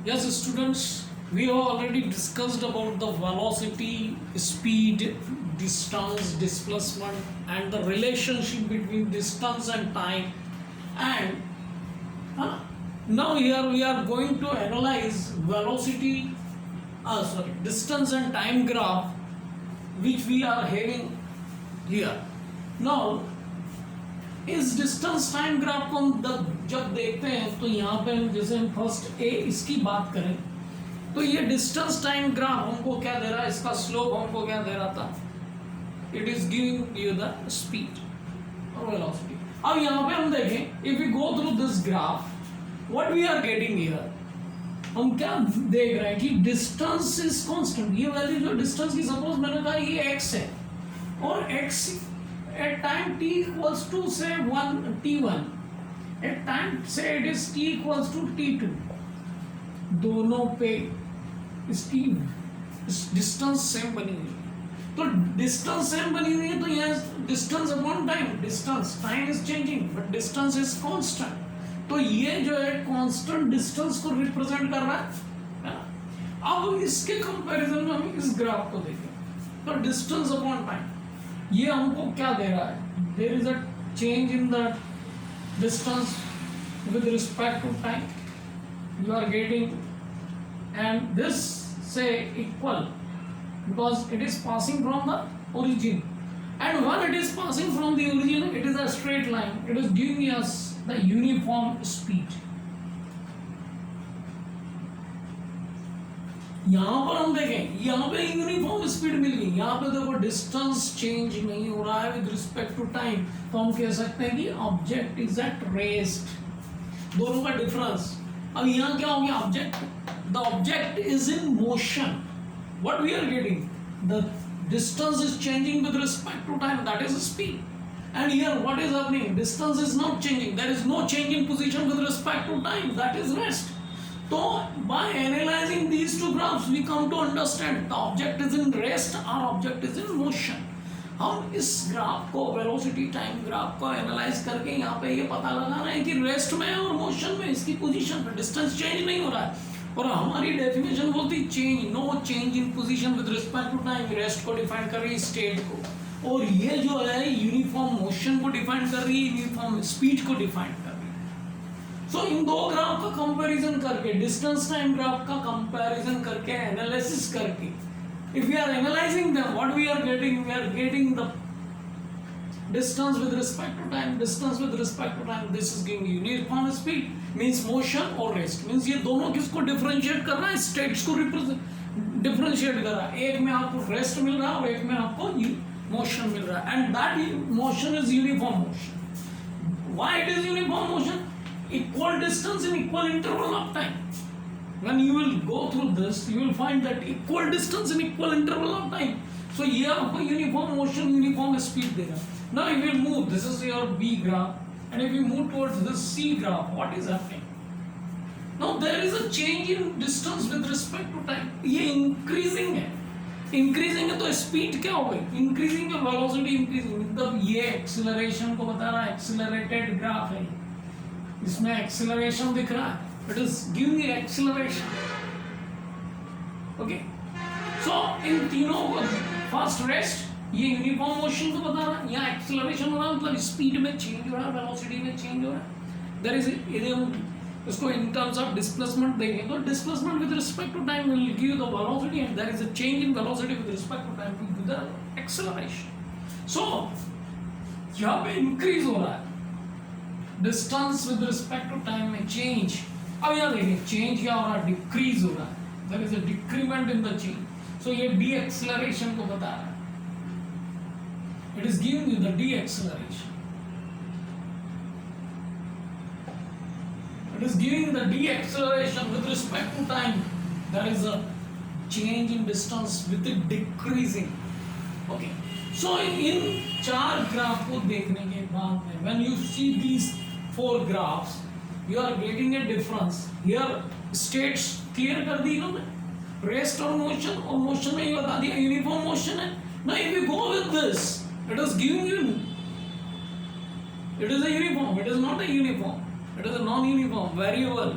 Yes, students, we have already discussed about the velocity, speed, distance, displacement, and the relationship between distance and time. And now here we are going to analyze velocity, distance and time graph, which we are having here. Now, इस distance time graph को हम जब देखते हैं तो यहाँ पे हम जैसे हम फर्स्ट ए इसकी बात करें तो ये डिस्टेंस टाइम ग्राफ हमको क्या दे रहा है, इसका स्लोप हमको क्या दे रहा था, it is giving you the speed और वेलोसिटी. अब यहाँ पे हम देखें, if we go through this graph what we are getting here, हम क्या देख रहे हैं कि डिस्टेंस इज कांस्टेंट. ये वैल्यू जो डिस्टेंस की सपोज मैंने कहा ये x है और x at time t equals to say 1 t1, at time say it is t equals to t2, दोनों पे इसकी डिस्टेंस सेम बनी हुई है. तो डिस्टेंस सेम बनी हुई है तो यह distance upon time, distance time is changing but distance is constant. तो ये जो है कांस्टेंट डिस्टेंस को रिप्रेजेंट कर रहा है. अब इसके कंपैरिजन में हम इस ग्राफ को देखें तो डिस्टेंस अपॉन टाइम ये हमको क्या दे रहा है, there is a change in the distance with respect to time you are getting, and this से equal because it is passing from the origin, and when it is passing from the origin it is a straight line, it is giving us the uniform speed. यहाँ पर हम देखें, यहाँ पे uniform speed मिल गई. यहाँ पे देखो डिस्टेंस चेंज नहीं हो रहा है विद रिस्पेक्ट टू टाइम, तो हम कह सकते हैं कि ऑब्जेक्ट इज एट रेस्ट. दोनों का डिफरेंस. अब यहाँ क्या हो गया, the object is in motion. What we are getting, the distance is changing with respect to time, that is speed. And here what is happening, distance is not changing, there is no change in position with respect to time, that is rest. So by analyzing these two graphs we come to understand the object is in rest, our object is in motion. हम इस graph को velocity time graph को analyse करके यहाँ पे ये पता लगा रहे हैं कि रेस्ट में और मोशन में इसकी पोजीशन पे डिस्टेंस चेंज नहीं हो रहा है. और हमारी डेफिनेशन बोलती change, no change in position with respect to time. Rest को डिफाइन कर रही है स्टेट को, और ये जो है यूनिफॉर्म मोशन को डिफाइन कर रही है, यूनिफॉर्म स्पीड को डिफाइन कर रही है. सो इन दो ग्राफ का कंपैरिजन करके, डिस्टेंस टाइम ग्राफ का कंपैरिजन करके, एनालिसिस करके, if we are analysing them what we are getting the distance with respect to time, distance with respect to time, this is giving uniform speed means motion और rest. Means ये दोनों किसको differentiate कर रहा है, states को differentiate कर रहा है. एक में आपको रेस्ट मिल रहा है और एक में आपको मोशन मिल रहा है, and that motion is uniform motion. Why it is uniform motion, equal distance in equal interval of time. When you will go through this you will find that equal distance in equal interval of time. So ये आपको uniform motion, uniform speed देगा. Now if you move, this is your B graph, and if you move towards this C graph, what is happening? Now there is a change in distance with respect to time. ये increasing है, increasing है तो speed क्या हो गई, increasing है, velocity increasing. मतलब ये एक्सीलरेशन को बता रहा है, एक्सीलरेटेड ग्राफ है, इसमें एक्सीलरेशन दिख रहा है, it is giving acceleration. Okay, so इन तीनों को फर्स्ट रेस्ट ये यूनिफॉर्म मोशन को बता रहा है, यहाँ एक्सीलरेशन हो रहा है मतलब स्पीड में चेंज हो रहा है, वेलोसिटी में चेंज हो रहा है. देयर इज इसको इन टर्म्स ऑफ डिस्प्लेसमेंट देखें तो displacement with respect to time will give the velocity, and there is a change in velocity with respect to time will give the acceleration. So यहाँ पे increase हो रहा है distance with respect to time में change. अब यहाँ देखिए change क्या हो रहा है, डिक्रीज हो रहा है, there is a decrement in the change. So ये डी एक्सीलरेशन को बता रहा है, it is giving you the deceleration. It is giving the deceleration with respect to time. There is a change in distance with it decreasing. Okay. So in चार graph को देखने के बाद में, when you see these four graphs, you are getting a difference. Here states clear कर दी इन्होंने, rest और motion में ये बता दिया uniform motion है. Now if you go with this, it is giving you, it is a uniform. It is not a uniform. It is a non-uniform variable.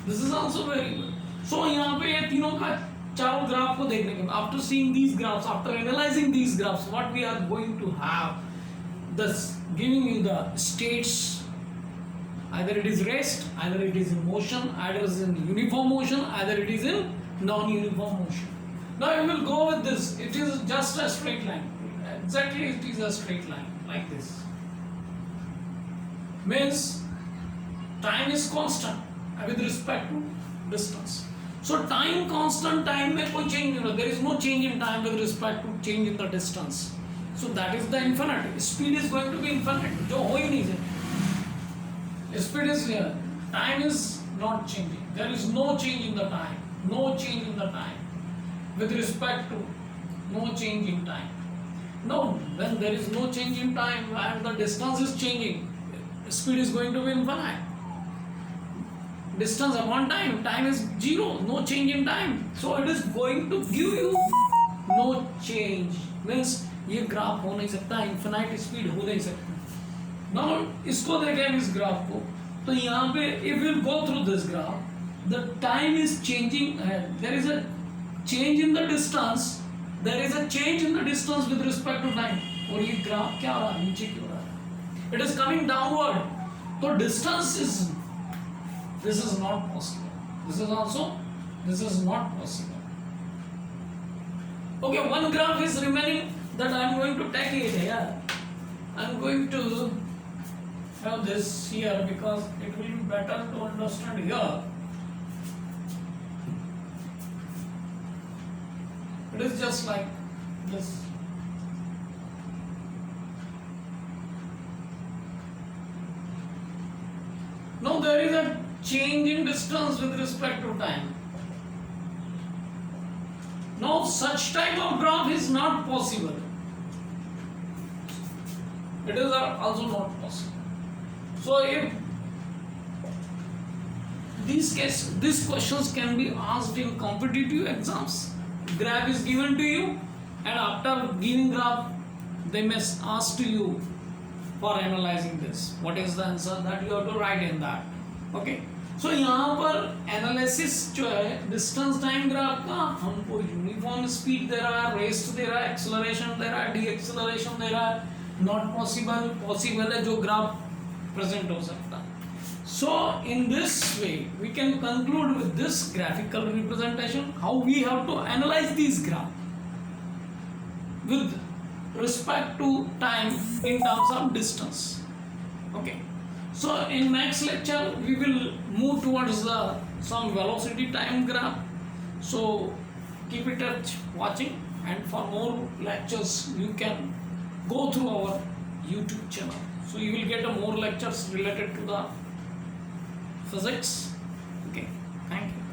This is also very good. So यहाँ पे ये तीनों का चारों graph को देखने के बाद, after seeing these graphs, after analysing these graphs, what we are going to have, thus giving you the states, either it is rest, either it is in motion, either it is in uniform motion, either it is in non-uniform motion. Now you will go with this. It is just a straight line. Exactly, it is a straight line like this. Means time is constant with respect to distance. So time constant, time में कोई change नहीं होता. There is no change in time with respect to change in the distance. So that is the infinite. Speed is going to be infinite. जो हो ही नहीं सकता. Speed is here. Time is not changing. There is no change in the time. No change in the time. With respect to no change in time. Now, when there is no change in time and the distance is changing, speed is going to be infinite. Distance upon time. Time is zero. No change in time. So it is going to give you no change. Means ये graph हो नहीं सकता, infinite speed हो नहीं सकता. Now इसको देखें इस ग्राफ को, तो यहाँ पे if will go through this graph, the time is changing, there is a change in the distance, there is a change in the distance with respect to time. और ये ग्राफ क्या हो रहा है, नीचे क्यों हो रहा है, इट इज कमिंग डाउनवर्ड. तो distance is, this is not possible, this is also, this is not possible. Okay, one graph is remaining that I am going to take it here. I am going to have this here because it will be better to understand here. It is just like this. Now there is a change in distance with respect to time. Now such type of graph is not possible. It is also not possible. So if these questions can be asked in competitive exams, graph is given to you and after giving graph they may ask to you for analyzing this. What is the answer that you have to write in that. Okay. सो यहाँ पर analysis जो है distance time graph का, हमको uniform speed दे रहा है, rest दे रहा है, एक्सेलरेशन दे रहा है, डी एक्सेलरेशन दे रहा है, नॉट पॉसिबल, पॉसिबल है जो ग्राफ प्रेजेंट हो सकता है. So in this way we can conclude with this graphical representation how we have to analyse this graph with respect to time in terms of distance. Okay. So in next lecture we will move towards the some velocity time graph. So keep it at watching, and for more lectures you can go through our YouTube channel. So you will get more lectures related to the physics. Okay, thank you.